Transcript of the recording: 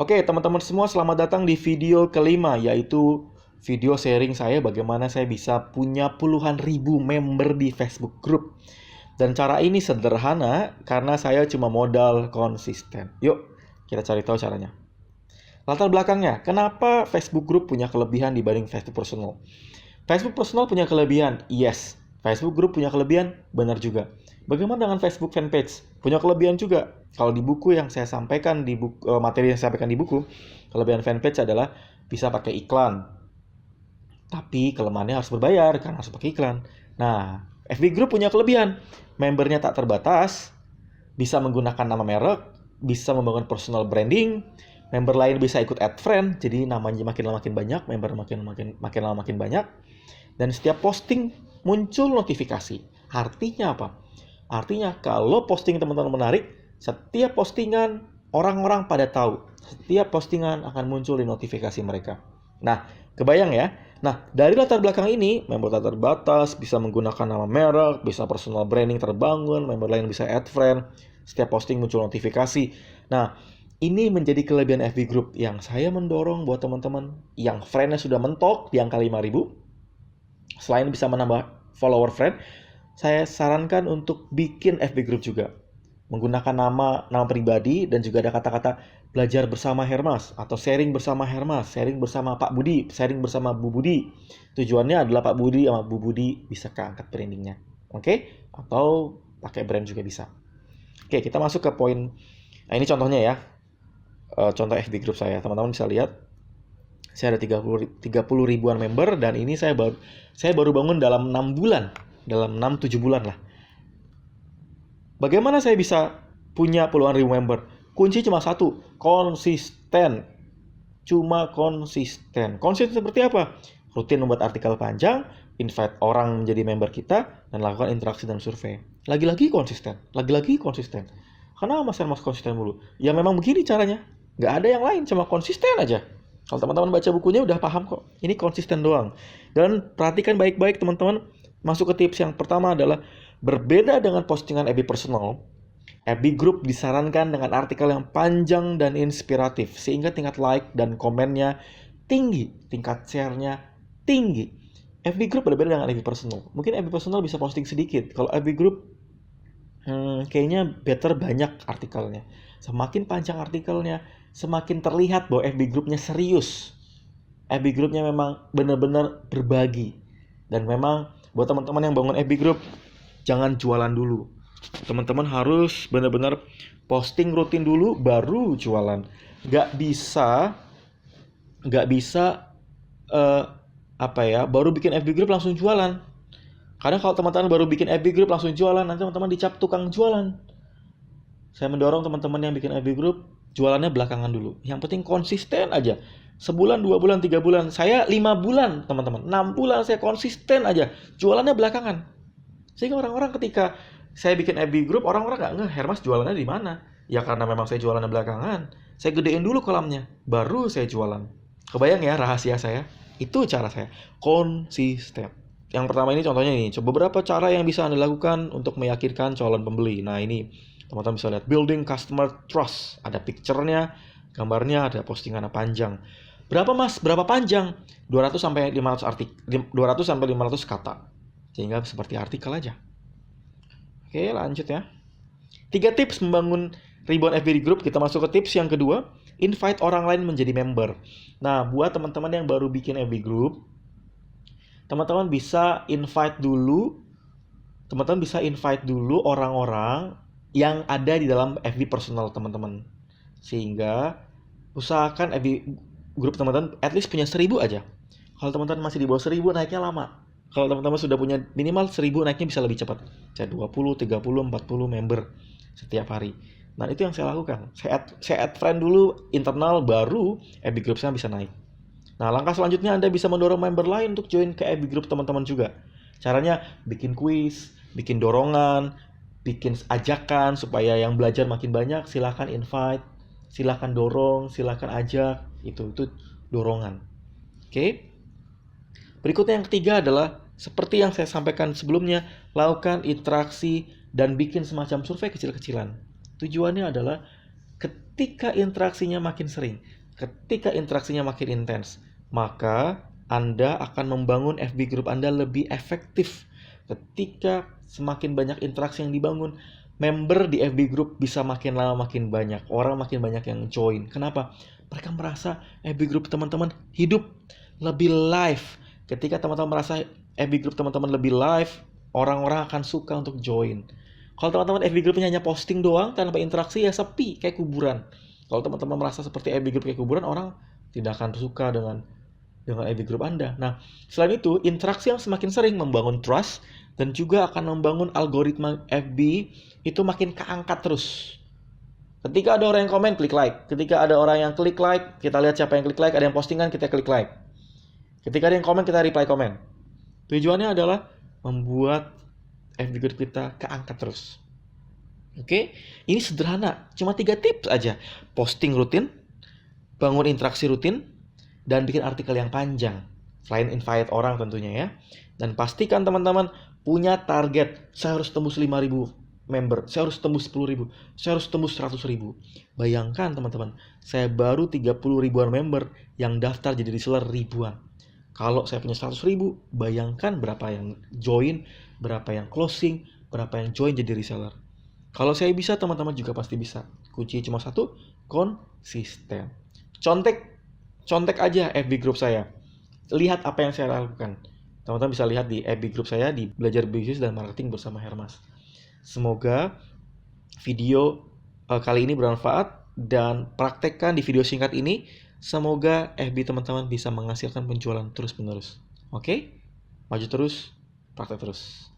Oke, teman-teman semua, selamat datang di video kelima, yaitu video sharing saya bagaimana saya bisa punya puluhan ribu member di Facebook Group. Dan cara ini sederhana karena saya cuma modal konsisten. Yuk, kita cari tahu caranya. Latar belakangnya, kenapa Facebook Group punya kelebihan dibanding Facebook Personal? Facebook Personal punya kelebihan, yes. Facebook Group punya kelebihan, benar juga. Bagaimana dengan Facebook Fanpage? Punya kelebihan juga. Kalau di buku yang saya sampaikan, materi yang saya sampaikan di buku, kelebihan Fanpage adalah bisa pakai iklan. Tapi kelemahannya harus berbayar, karena harus pakai iklan. Nah, FB Group punya kelebihan. Membernya tak terbatas, bisa menggunakan nama merek, bisa membangun personal branding, member lain bisa ikut add friend, jadi namanya makin lama makin banyak, member makin lama makin banyak. Dan setiap posting muncul notifikasi. Artinya apa? Artinya kalau posting teman-teman menarik, setiap postingan orang-orang pada tahu. Setiap postingan akan muncul di notifikasi mereka. Nah, kebayang ya? Nah, dari latar belakang ini, member tak terbatas, bisa menggunakan nama merek, bisa personal branding terbangun, member lain bisa add friend, setiap posting muncul notifikasi. Nah, ini menjadi kelebihan FB Group yang saya mendorong buat teman-teman yang friendnya sudah mentok di angka 5.000. Selain bisa menambah follower friend, saya sarankan untuk bikin FB Group juga. Menggunakan nama pribadi dan juga ada kata-kata belajar bersama Hermas atau sharing bersama Hermas, sharing bersama Pak Budi, sharing bersama Bu Budi. Tujuannya adalah Pak Budi sama Bu Budi bisa keangkat brandingnya. Oke? Atau pakai brand juga bisa. Oke, kita masuk ke poin. Nah, ini contohnya ya. Contoh FB Group saya. Teman-teman bisa lihat. Saya ada 30 ribuan member dan ini saya baru bangun dalam 6 bulan. Dalam 6-7 bulan lah. Bagaimana saya bisa punya puluhan ribu member? Kunci cuma satu, konsisten. Cuma konsisten. Konsisten seperti apa? Rutin membuat artikel panjang, invite orang menjadi member kita, dan lakukan interaksi dan survei. Lagi-lagi konsisten. Lagi-lagi konsisten. Kenapa Mas Hermas konsisten mulu? Ya memang begini caranya. Nggak ada yang lain, cuma konsisten aja. Kalau teman-teman baca bukunya udah paham kok. Ini konsisten doang. Dan perhatikan baik-baik teman-teman. Masuk ke tips yang pertama adalah berbeda dengan postingan FB personal, FB Group disarankan dengan artikel yang panjang dan inspiratif sehingga tingkat like dan komennya tinggi, tingkat share-nya tinggi. FB Group berbeda dengan FB personal. Mungkin FB personal bisa posting sedikit. Kalau FB Group kayaknya better banyak artikelnya. Semakin panjang artikelnya, semakin terlihat bahwa FB Group-nya serius. FB Group-nya memang benar-benar berbagi. Dan memang buat teman-teman yang bangun FB Group, jangan jualan dulu. Teman-teman harus benar-benar posting rutin dulu baru jualan. Gak bisa baru bikin FB Group langsung jualan. Karena kalau teman-teman baru bikin FB Group langsung jualan, nanti teman-teman dicap tukang jualan. Saya mendorong teman-teman yang bikin FB Group jualannya belakangan dulu. Yang penting konsisten aja. Sebulan, 2 bulan, 3 bulan. Saya 5 bulan, teman-teman. 6 bulan saya konsisten aja. Jualannya belakangan. Sehingga orang-orang ketika saya bikin FB Group, orang-orang nggak ngeh Hermas jualannya di mana. Ya karena memang saya jualannya belakangan. Saya gedein dulu kolamnya, baru saya jualan. Kebayang ya rahasia saya? Itu cara saya. Konsisten. Yang pertama ini contohnya nih. Coba beberapa cara yang bisa Anda lakukan untuk meyakinkan calon pembeli. Nah ini teman-teman bisa lihat. Building customer trust. Ada picture-nya, gambarnya, ada postingannya panjang. Berapa mas? Berapa panjang? 200 sampai 500 kata. Sehingga seperti artikel aja. Oke, lanjut ya. 3 tips membangun ribuan FB Group. Kita masuk ke tips yang kedua. Invite orang lain menjadi member. Nah, buat teman-teman yang baru bikin FB Group, teman-teman bisa invite dulu orang-orang yang ada di dalam FB personal teman-teman. Sehingga usahakan FB Group teman-teman at least punya 1.000 aja. Kalau teman-teman masih di bawah 1.000 naiknya lama. Kalau teman-teman sudah punya minimal 1.000 naiknya bisa lebih cepat. Saya 20, 30, 40 member setiap hari. Nah itu yang saya lakukan. Saya add friend dulu internal baru FB Group saya bisa naik. Nah langkah selanjutnya Anda bisa mendorong member lain untuk join ke FB Group teman-teman juga. Caranya bikin kuis, bikin dorongan, bikin ajakan supaya yang belajar makin banyak. Silahkan invite, silahkan dorong, silahkan ajak. Itu dorongan. Oke. Berikutnya yang ketiga adalah seperti yang saya sampaikan sebelumnya, lakukan interaksi dan bikin semacam survei kecil-kecilan. Tujuannya adalah ketika interaksinya makin sering, ketika interaksinya makin intens, maka Anda akan membangun FB group Anda lebih efektif. Ketika semakin banyak interaksi yang dibangun, member di FB group bisa makin lama makin banyak. Orang makin banyak yang join. Kenapa? Mereka merasa FB group teman-teman hidup, lebih live. Ketika teman-teman merasa FB group teman-teman lebih live, orang-orang akan suka untuk join. Kalau teman-teman FB groupnya hanya posting doang tanpa interaksi, ya sepi, kayak kuburan. Kalau teman-teman merasa seperti FB group kayak kuburan, orang tidak akan suka dengan FB group Anda. Nah, selain itu, interaksi yang semakin sering membangun trust dan juga akan membangun algoritma FB itu makin keangkat terus. Ketika ada orang yang komen, klik like. Ketika ada orang yang klik like, kita lihat siapa yang klik like. Ada yang postingan, kita klik like. Ketika ada yang komen, kita reply komen. Tujuannya adalah membuat FB group kita keangkat terus. Oke, ini sederhana. Cuma 3 tips aja. Posting rutin, bangun interaksi rutin, dan bikin artikel yang panjang. Selain invite orang tentunya ya. Dan pastikan teman-teman punya target. Saya harus tembus 5.000 member. Saya harus tembus 10.000. Saya harus tembus 100.000. Bayangkan teman-teman, saya baru 30 ribuan member yang daftar jadi reseller ribuan. Kalau saya punya 100.000, bayangkan berapa yang join, berapa yang closing, berapa yang join jadi reseller. Kalau saya bisa, teman-teman juga pasti bisa. Kunci cuma satu, konsisten. Contek aja FB group saya. Lihat apa yang saya lakukan. Teman-teman bisa lihat di FB group saya di Belajar Bisnis dan Marketing bersama Hermas. Semoga video kali ini bermanfaat dan praktekkan di video singkat ini. Semoga FB teman-teman bisa menghasilkan penjualan terus-menerus. Oke? Maju terus, praktek terus.